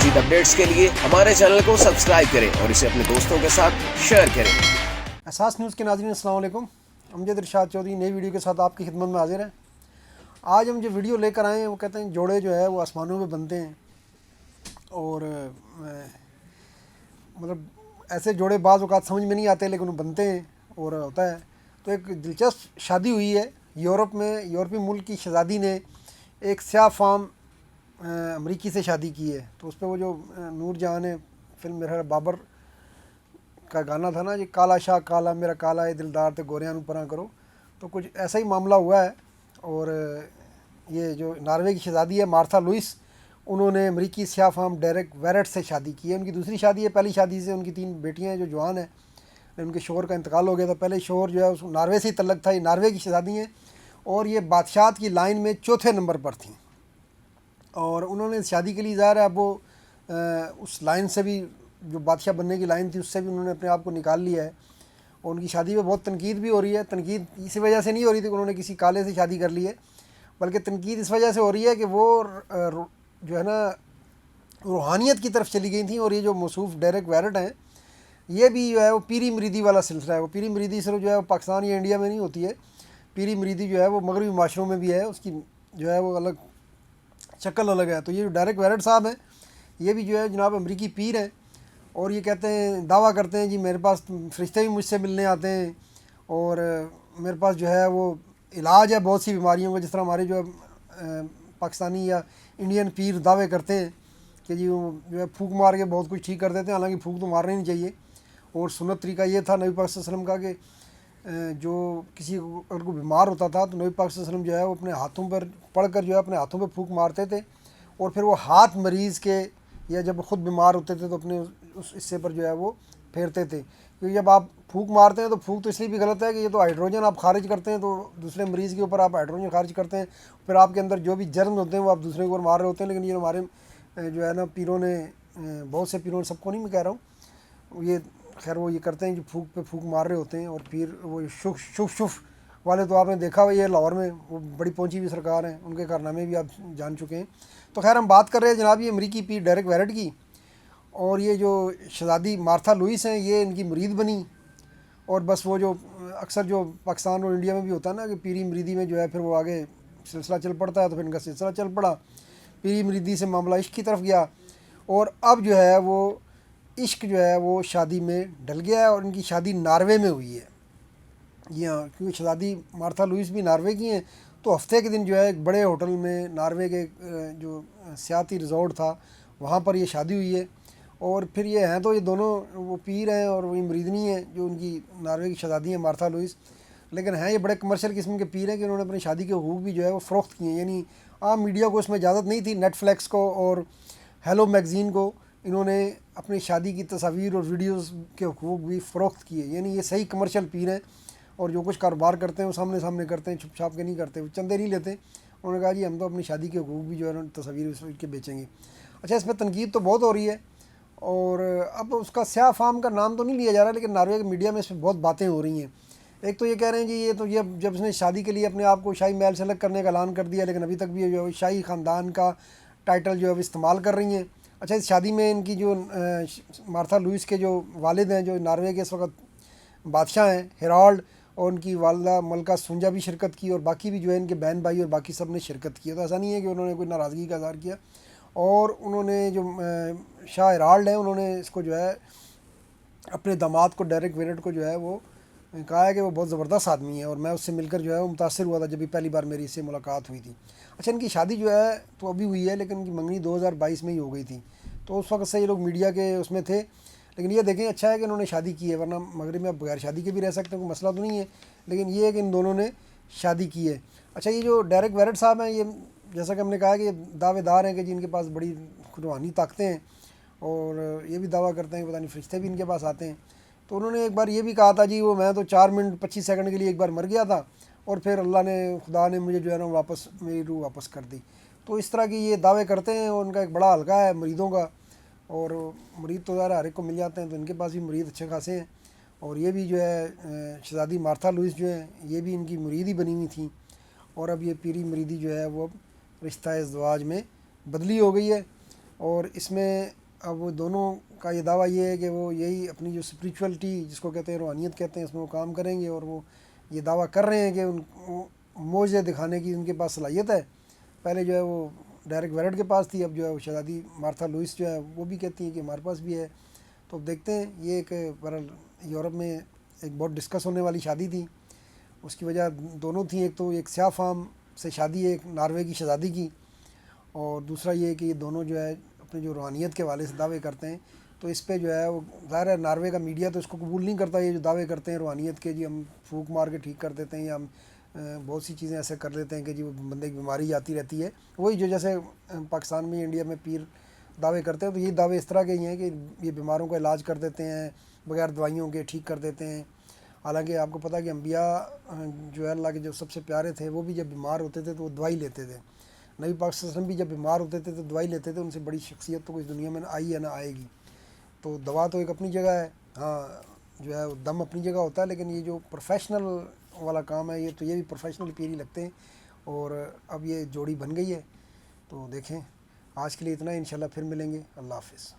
مزید اپڈیٹس کے لیے ہمارے چینل کو سبسکرائب کریں اور اسے اپنے دوستوں کے ساتھ شیئر کریں۔ اساس نیوز کے ناظرین السلام علیکم، امجد ارشاد چودھری نئی ویڈیو کے ساتھ آپ کی خدمت میں حاضر ہیں۔ آج ہم جو ویڈیو لے کر آئے ہیں وہ کہتے ہیں جوڑے جو ہے وہ آسمانوں میں بنتے ہیں، اور مطلب ایسے جوڑے بعض اوقات سمجھ میں نہیں آتے لیکن وہ بنتے ہیں اور ہوتا ہے۔ تو ایک دلچسپ شادی ہوئی ہے یورپ میں، یورپی ملک کی شہزادی نے ایک سیاہ فام امریکی سے شادی کی ہے۔ تو اس پہ وہ جو نور جہاں نے فلم میرا بابر کا گانا تھا نا جی، کالا شاہ کالا میرا کالا ہے دلدار تے گوریاں نو پراں کرو، تو کچھ ایسا ہی معاملہ ہوا ہے۔ اور یہ جو ناروے کی شہزادی ہے مارتھا لوئس، انہوں نے امریکی سیاہ فام ڈیرک ویرٹ سے شادی کی ہے۔ ان کی دوسری شادی ہے، پہلی شادی سے ان کی 3 بیٹیاں ہیں جو جوان ہیں، ان کے شوہر کا انتقال ہو گیا تھا۔ پہلے شوہر جو ہے اس ناروے سے ہی تعلق تھا، یہ ناروے کی شہزادی ہیں اور یہ بادشاہت کی لائن میں چوتھے نمبر پر تھیں۔ اور انہوں نے شادی کے لیے ظاہر ہے اب وہ اس لائن سے بھی، جو بادشاہ بننے کی لائن تھی اس سے بھی انہوں نے اپنے آپ کو نکال لیا ہے۔ اور ان کی شادی پہ بہت تنقید بھی ہو رہی ہے۔ تنقید اسی وجہ سے نہیں ہو رہی تھی کہ انہوں نے کسی کالے سے شادی کر لی ہے، بلکہ تنقید اس وجہ سے ہو رہی ہے کہ وہ جو ہے نا روحانیت کی طرف چلی گئی تھیں۔ اور یہ جو موصوف ڈیرک ویرٹ ہیں، یہ بھی جو ہے وہ پیری مریدی والا سلسلہ ہے۔ وہ پیری مریدی صرف جو ہے وہ پاکستان یا انڈیا میں نہیں ہوتی ہے، پیری مریدی جو ہے وہ مغربی معاشروں میں بھی ہے، اس کی جو ہے وہ الگ شکل الگ ہے۔ تو یہ جو ڈیرک ویرٹ صاحب ہیں، یہ بھی جو ہے جناب امریکی پیر ہیں، اور یہ کہتے ہیں، دعویٰ کرتے ہیں جی میرے پاس فرشتے بھی مجھ سے ملنے آتے ہیں، اور میرے پاس جو ہے وہ علاج ہے بہت سی بیماریوں کا، جس طرح ہمارے جو پاکستانی یا انڈین پیر دعوے کرتے ہیں کہ جی وہ جو ہے پھونک مار کے بہت کچھ ٹھیک کر دیتے ہیں، حالانکہ پھونک تو مارنا ہی نہیں چاہیے۔ اور سنت طریقہ یہ تھا نبی پاک صلی اللہ علیہ وسلم کا کہ جو کسی اگر کوئی بیمار ہوتا تھا تو نبی پاک صلی اللہ علیہ وسلم جو ہے وہ اپنے ہاتھوں پر پڑھ کر جو ہے اپنے ہاتھوں پہ پھونک مارتے تھے، اور پھر وہ ہاتھ مریض کے یا جب خود بیمار ہوتے تھے تو اپنے اس حصے پر جو ہے وہ پھیرتے تھے۔ کیونکہ جب آپ پھونک مارتے ہیں تو پھونک تو اس لیے بھی غلط ہے کہ یہ تو ہائیڈروجن آپ خارج کرتے ہیں، تو دوسرے مریض کے اوپر آپ ہائیڈروجن خارج کرتے ہیں، پھر آپ کے اندر جو بھی جرم ہوتے ہیں وہ آپ دوسرے کے اوپر مار رہے ہوتے ہیں۔ لیکن یہ ہمارے جو ہے نا پیروں نے، بہت سے پیروں نے، سب کو نہیں میں کہہ رہا ہوں، یہ خیر وہ یہ کرتے ہیں جو پھونک پہ پھونک مار رہے ہوتے ہیں۔ اور پیر وہ شف والے تو آپ نے دیکھا ہوا، یہ لاہور میں وہ بڑی پہنچی ہوئی سرکار ہیں، ان کے کارنامے بھی آپ جان چکے ہیں۔ تو خیر ہم بات کر رہے ہیں جناب یہ امریکی پیر ڈیرک ویرٹ کی، اور یہ جو شہزادی مارتھا لوئس ہیں یہ ان کی مرید بنی۔ اور بس وہ جو اکثر جو پاکستان اور انڈیا میں بھی ہوتا ہے نا کہ پیری مریدی میں جو ہے پھر وہ آگے سلسلہ چل پڑتا ہے، تو پھر ان کا سلسلہ چل پڑا، پیری مریدی سے معاملہ عشق کی طرف گیا، اور اب جو ہے وہ عشق جو ہے وہ شادی میں ڈل گیا ہے، اور ان کی شادی ناروے میں ہوئی ہے۔ جی ہاں، کیونکہ شہزادی مارتھا لوئس بھی ناروے کی ہیں، تو ہفتے کے دن جو ہے ایک بڑے ہوٹل میں ناروے کے جو سیاحتی ریزورٹ تھا وہاں پر یہ شادی ہوئی ہے۔ اور پھر یہ ہیں تو یہ دونوں وہ پیر ہیں اور وہی مریدنی ہیں جو ان کی ناروے کی شہزادی ہیں مارتھا لوئس، لیکن ہیں یہ بڑے کمرشل قسم کے پیر ہیں کہ انہوں نے اپنی شادی کے حقوق بھی جو ہے وہ فروخت کیے ہیں۔ یعنی عام میڈیا کو اس میں اجازت نہیں تھی، نیٹ فلیکس کو اور ہیلو میگزین کو انہوں نے اپنی شادی کی تصاویر اور ویڈیوز کے حقوق بھی فروخت کیے۔ یعنی یہ صحیح کمرشل پیر ہیں، اور جو کچھ کاروبار کرتے ہیں وہ سامنے سامنے کرتے ہیں، چھپ چھاپ کے نہیں کرتے، وہ چندے نہیں لیتے۔ انہوں نے کہا جی ہم تو اپنی شادی کے حقوق بھی جو ہے تصاویر کے بیچیں گے۔ اچھا، اس میں تنقید تو بہت ہو رہی ہے، اور اب اس کا سیاہ فام کا نام تو نہیں لیا جا رہا، لیکن ناروے کے میڈیا میں اس پہ بہت باتیں ہو رہی ہیں۔ ایک تو یہ کہہ رہے ہیں جی یہ تو یہ جب اس نے شادی کے لیے اپنے آپ کو شاہی محل سے الگ کرنے کا اعلان کر دیا، لیکن ابھی تک بھی جو ہے شاہی خاندان کا ٹائٹل جو ہے وہ استعمال کر رہی ہیں۔ اچھا، اس شادی میں ان کی جو مارتھا لوئس کے جو والد ہیں جو ناروے کے اس وقت بادشاہ ہیں ہیرالڈ، اور ان کی والدہ ملکہ سونجا بھی شرکت کی، اور باقی بھی جو ہے ان کے بہن بھائی اور باقی سب نے شرکت کی۔ تو ایسا نہیں ہے کہ انہوں نے کوئی ناراضگی کا اظہار کیا، اور انہوں نے جو شاہ ہیرالڈ ہیں انہوں نے اس کو جو ہے اپنے داماد کو ڈیرک ویرٹ کو جو ہے وہ کہا ہے کہ وہ بہت زبردست آدمی ہے، اور میں اس سے مل کر جو ہے وہ متاثر ہوا تھا جب بھی پہلی بار میری اس سے ملاقات ہوئی تھی۔ اچھا، ان کی شادی جو ہے تو ابھی ہوئی ہے، لیکن ان کی منگنی 2022 میں ہی ہو گئی تھی، تو اس وقت سے یہ لوگ میڈیا کے اس میں تھے۔ لیکن یہ دیکھیں اچھا ہے کہ انہوں نے شادی کی ہے، ورنہ مغرب میں اب بغیر شادی کے بھی رہ سکتے ہیں، کوئی مسئلہ تو نہیں ہے، لیکن یہ ہے کہ ان دونوں نے شادی کی ہے۔ اچھا، یہ جو ڈیرک ویرٹ صاحب ہیں، یہ جیسا کہ ہم نے کہا کہ یہ دعوے دار ہیں کہ جن کے پاس بڑی روحانی طاقتیں ہیں، اور یہ بھی دعویٰ کرتے ہیں کہ پتہ نہیں فرشتے بھی ان کے پاس آتے ہیں۔ تو انہوں نے ایک بار یہ بھی کہا تھا جی وہ میں تو 4 منٹ 25 سیکنڈ کے لیے ایک بار مر گیا تھا، اور پھر اللہ نے خدا نے مجھے جو ہے نا واپس میری روح واپس کر دی۔ تو اس طرح کی یہ دعوے کرتے ہیں، اور ان کا ایک بڑا حلقہ ہے مریدوں کا، اور مرید تو ظاہر ہر ایک کو مل جاتے ہیں، تو ان کے پاس بھی مرید اچھے خاصے ہیں۔ اور یہ بھی جو ہے شہزادی مارتھا لوئس جو ہیں یہ بھی ان کی مرید ہی بنی ہوئی تھیں، اور اب یہ پیری مریدی جو ہے وہ رشتہ ازدواج میں بدلی ہو گئی ہے۔ اور اس میں اب وہ دونوں کا یہ دعویٰ یہ ہے کہ وہ یہی اپنی جو اسپریچولیٹی جس کو کہتے ہیں روحانیت کہتے ہیں اس میں وہ کام کریں گے، اور وہ یہ دعویٰ کر رہے ہیں کہ ان معجزے دکھانے کی ان کے پاس صلاحیت ہے۔ پہلے جو ہے وہ ڈائریکٹ ویرٹ کے پاس تھی، اب جو ہے وہ شہزادی مارتھا لوئس جو ہے وہ بھی کہتی ہیں کہ ہمارے پاس بھی ہے۔ تو اب دیکھتے ہیں، یہ ایک بہرحال یورپ میں ایک بہت ڈسکس ہونے والی شادی تھی۔ اس کی وجہ دونوں تھیں، ایک تو ایک سیاہ فام سے شادی ہے ایک ناروے کی شہزادی کی، اور دوسرا یہ کہ یہ دونوں جو ہے اپنے جو روحانیت کے حوالے سے دعوے کرتے ہیں۔ تو اس پہ جو ہے وہ ظاہر ہے ناروے کا میڈیا تو اس کو قبول نہیں کرتا، یہ جو دعوے کرتے ہیں روحانیت کے، جی ہم پھونک مار کے ٹھیک کر دیتے ہیں، یا ہم بہت سی چیزیں ایسے کر لیتے ہیں کہ جی وہ بندے کی بیماری آتی رہتی ہے، وہی جو جیسے پاکستان میں انڈیا میں پیر دعوے کرتے ہیں، تو یہ دعوے اس طرح کے ہی ہیں کہ یہ بیماروں کا علاج کر دیتے ہیں بغیر دوائیوں کے، ٹھیک کر دیتے ہیں۔ حالانکہ آپ کو پتہ ہے کہ انبیاء جو ہے اللہ کے جو سب سے پیارے تھے، وہ بھی جب بیمار ہوتے تھے تو وہ دوائی لیتے تھے۔ نبی پاک صلی اللہ علیہ وسلم بھی جب بیمار ہوتے تھے تو دوائی لیتے تھے، ان سے بڑی شخصیت تو اس دنیا میں نہ آئی ہے نہ آئے گی۔ تو دوا تو ایک اپنی جگہ ہے، ہاں جو ہے دم اپنی جگہ ہوتا ہے، لیکن یہ جو پروفیشنل والا کام ہے، یہ تو یہ بھی پروفیشنل پیر ہی لگتے ہیں۔ اور اب یہ جوڑی بن گئی ہے، تو دیکھیں، آج کے لیے اتنا ہی، انشاءاللہ پھر ملیں گے، اللہ حافظ۔